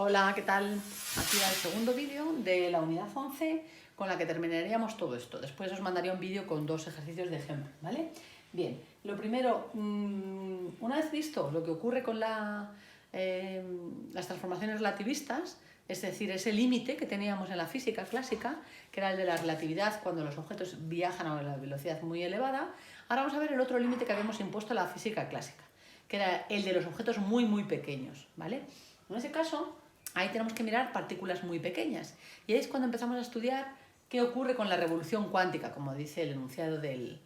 Hola, ¿qué tal? Aquí va el segundo vídeo de la unidad 11 con la que terminaríamos todo esto. Después os mandaría un vídeo con dos ejercicios de ejemplo, ¿vale? Bien, lo primero, una vez visto lo que ocurre con las transformaciones relativistas, es decir, ese límite que teníamos en la física clásica, que era el de la relatividad cuando los objetos viajan a una velocidad muy elevada, ahora vamos a ver el otro límite que habíamos impuesto a la física clásica, que era el de los objetos muy, muy pequeños, ¿vale? En ese caso, ahí tenemos que mirar partículas muy pequeñas. Y ahí es cuando empezamos a estudiar qué ocurre con la revolución cuántica, como dice el enunciado del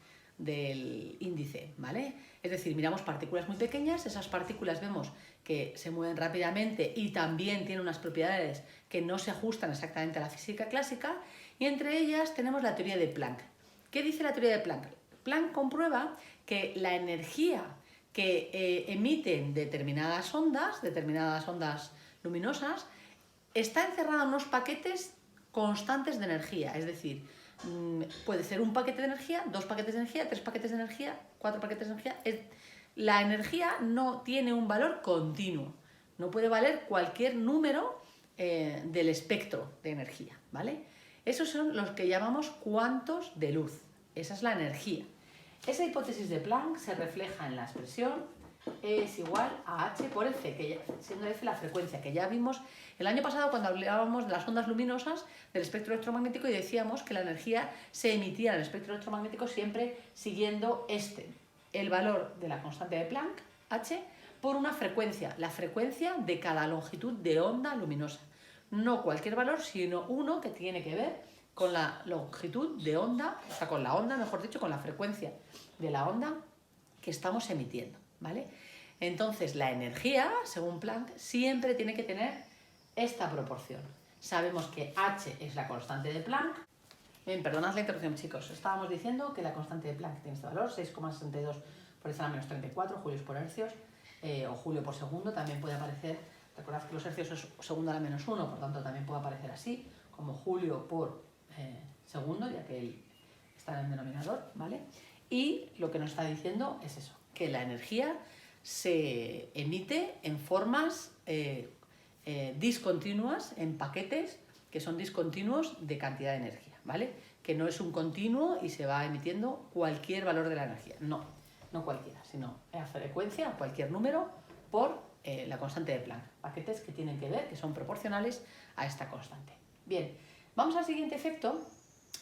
índice, ¿vale? Es decir, miramos partículas muy pequeñas, esas partículas vemos que se mueven rápidamente y también tienen unas propiedades que no se ajustan exactamente a la física clásica, y entre ellas tenemos la teoría de Planck. ¿Qué dice la teoría de Planck? Planck comprueba que la energía que emiten determinadas ondas luminosas, está encerrada en unos paquetes constantes de energía, es decir, puede ser un paquete de energía, dos paquetes de energía, tres paquetes de energía, cuatro paquetes de energía. La energía no tiene un valor continuo, no puede valer cualquier número del espectro de energía, ¿vale? Esos son los que llamamos cuantos de luz, esa es la energía. Esa hipótesis de Planck se refleja en la expresión E es igual a h por f, siendo f la frecuencia, que ya vimos el año pasado cuando hablábamos de las ondas luminosas del espectro electromagnético y decíamos que la energía se emitía en el espectro electromagnético siempre siguiendo el valor de la constante de Planck, h, por una frecuencia, la frecuencia de cada longitud de onda luminosa. No cualquier valor, sino uno que tiene que ver con la longitud de onda, o sea, con la onda, mejor dicho, con la frecuencia de la onda que estamos emitiendo, ¿vale? Entonces, la energía, según Planck, siempre tiene que tener esta proporción. Sabemos que h es la constante de Planck. Bien, perdonad la interrupción, chicos. Estábamos diciendo que la constante de Planck tiene este valor, 6,62 por 10 a la menos 34 julios por hercios, o julio por segundo, también puede aparecer. Recordad que los hercios es segundo a la menos 1, por tanto también puede aparecer así, como julio por segundo, ya que él está en el denominador, ¿vale? Y lo que nos está diciendo es eso, que la energía se emite en formas discontinuas, en paquetes que son discontinuos de cantidad de energía, ¿vale? Que no es un continuo y se va emitiendo cualquier valor de la energía, no cualquiera, sino la frecuencia, cualquier número, por la constante de Planck. Paquetes que tienen que ver, que son proporcionales a esta constante. Bien, vamos al siguiente efecto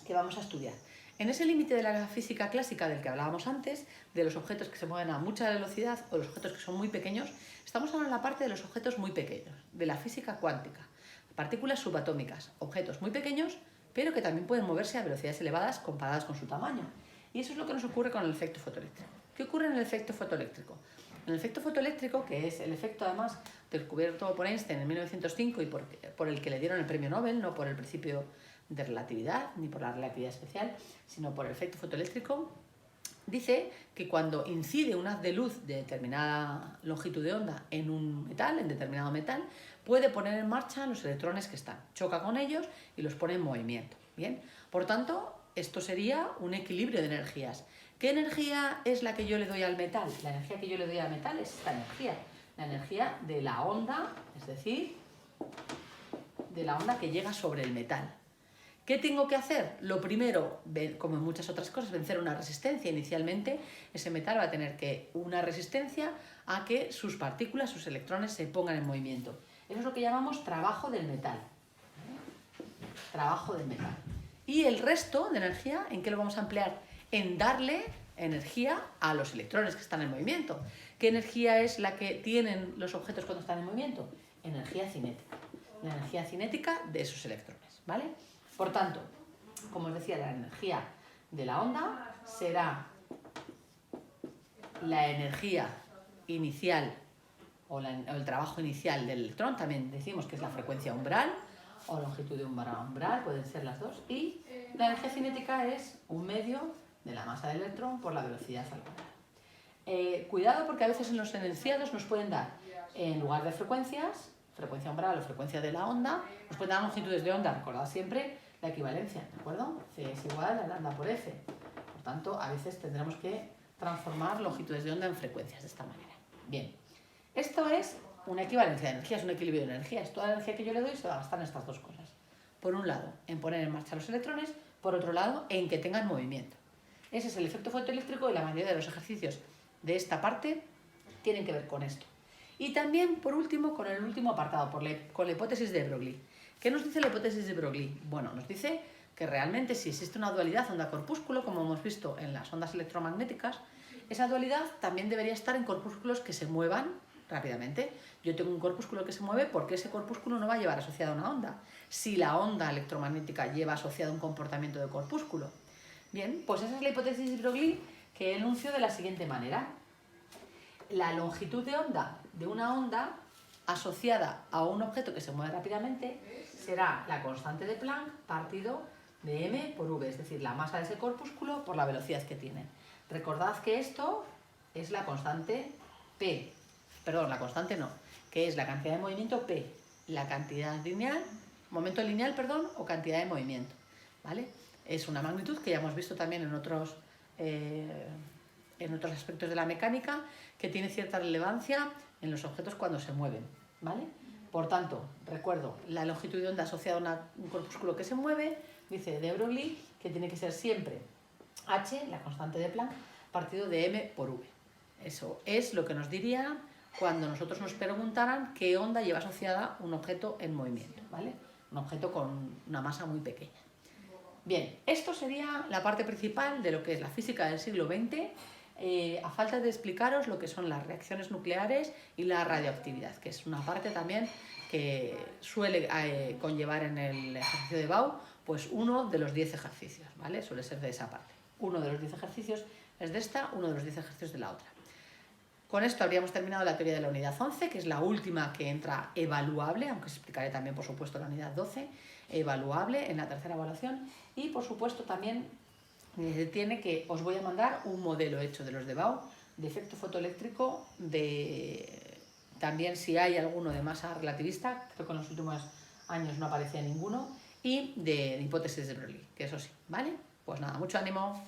que vamos a estudiar. En ese límite de la física clásica del que hablábamos antes, de los objetos que se mueven a mucha velocidad o los objetos que son muy pequeños, estamos ahora en la parte de los objetos muy pequeños, de la física cuántica. Partículas subatómicas, objetos muy pequeños, pero que también pueden moverse a velocidades elevadas comparadas con su tamaño. Y eso es lo que nos ocurre con el efecto fotoeléctrico. ¿Qué ocurre en el efecto fotoeléctrico? En el efecto fotoeléctrico, que es el efecto además descubierto por Einstein en 1905 y por el que le dieron el premio Nobel, no por el principio de relatividad ni por la relatividad especial, sino por el efecto fotoeléctrico, dice que cuando incide un haz de luz de determinada longitud de onda en un metal, en determinado metal, puede poner en marcha los electrones que están, choca con ellos y los pone en movimiento. Bien, por tanto, esto sería un equilibrio de energías. ¿Qué energía es la que yo le doy al metal? La energía que yo le doy al metal es esta energía, la energía de la onda, es decir, de la onda que llega sobre el metal. ¿Qué tengo que hacer? Lo primero, como en muchas otras cosas, vencer una resistencia. Inicialmente, ese metal va a tener una resistencia a que sus partículas, sus electrones, se pongan en movimiento. Eso es lo que llamamos trabajo del metal. Trabajo del metal. Y el resto de energía, ¿en qué lo vamos a emplear? En darle energía a los electrones que están en movimiento. ¿Qué energía es la que tienen los objetos cuando están en movimiento? Energía cinética. La energía cinética de esos electrones, ¿vale? Por tanto, como os decía, la energía de la onda será la energía inicial o el trabajo inicial del electrón, también decimos que es la frecuencia umbral o longitud de umbral, pueden ser las dos, y la energía cinética es un medio de la masa del electrón por la velocidad al cuadrado. Cuidado porque a veces en los enunciados nos pueden dar, en lugar de frecuencias, frecuencia umbral o frecuencia de la onda, nos pueden dar longitudes de onda, recordad siempre la equivalencia, ¿de acuerdo? C es igual a lambda por F. Por tanto, a veces tendremos que transformar longitudes de onda en frecuencias de esta manera. Bien, esto es una equivalencia de energía, es un equilibrio de energías. Toda la energía que yo le doy se va a gastar en estas dos cosas. Por un lado, en poner en marcha los electrones, por otro lado, en que tengan movimiento. Ese es el efecto fotoeléctrico y la mayoría de los ejercicios de esta parte tienen que ver con esto. Y también, por último, con el último apartado, con la hipótesis de Broglie. ¿Qué nos dice la hipótesis de Broglie? Bueno, nos dice que realmente si existe una dualidad onda-corpúsculo, como hemos visto en las ondas electromagnéticas, esa dualidad también debería estar en corpúsculos que se muevan rápidamente. Yo tengo un corpúsculo que se mueve porque ese corpúsculo no va a llevar asociada una onda, si la onda electromagnética lleva asociado un comportamiento de corpúsculo. Bien, pues esa es la hipótesis de Broglie, que enuncio de la siguiente manera. La longitud de onda de una onda asociada a un objeto que se mueve rápidamente será la constante de Planck partido de m por v, es decir, la masa de ese corpúsculo por la velocidad que tiene. Recordad que esto es la constante P, perdón, la constante no, que es la cantidad de movimiento P, la cantidad lineal, momento lineal, perdón, o cantidad de movimiento, ¿vale? Es una magnitud que ya hemos visto también en otros aspectos de la mecánica, que tiene cierta relevancia en los objetos cuando se mueven, ¿vale? Por tanto, recuerdo, la longitud de onda asociada a un corpúsculo que se mueve, dice de Broglie, que tiene que ser siempre h, la constante de Planck, partido de m por v. Eso es lo que nos diría cuando nosotros nos preguntaran qué onda lleva asociada un objeto en movimiento, ¿vale? Un objeto con una masa muy pequeña. Bien, esto sería la parte principal de lo que es la física del siglo XX, a falta de explicaros lo que son las reacciones nucleares y la radioactividad, que es una parte también que suele conllevar en el ejercicio de Bau, pues uno de los 10 ejercicios, ¿vale? Suele ser de esa parte. Uno de los 10 ejercicios es de esta, uno de los 10 ejercicios de la otra. Con esto habríamos terminado la teoría de la unidad 11, que es la última que entra evaluable, aunque os explicaré también, por supuesto, la unidad 12, evaluable en la tercera evaluación. Y, por supuesto, también tiene que os voy a mandar un modelo hecho de los de Bau, de efecto fotoeléctrico, también si hay alguno de masa relativista, creo que en los últimos años no aparecía ninguno, y de hipótesis de Broglie, que eso sí, ¿vale? Pues nada, mucho ánimo.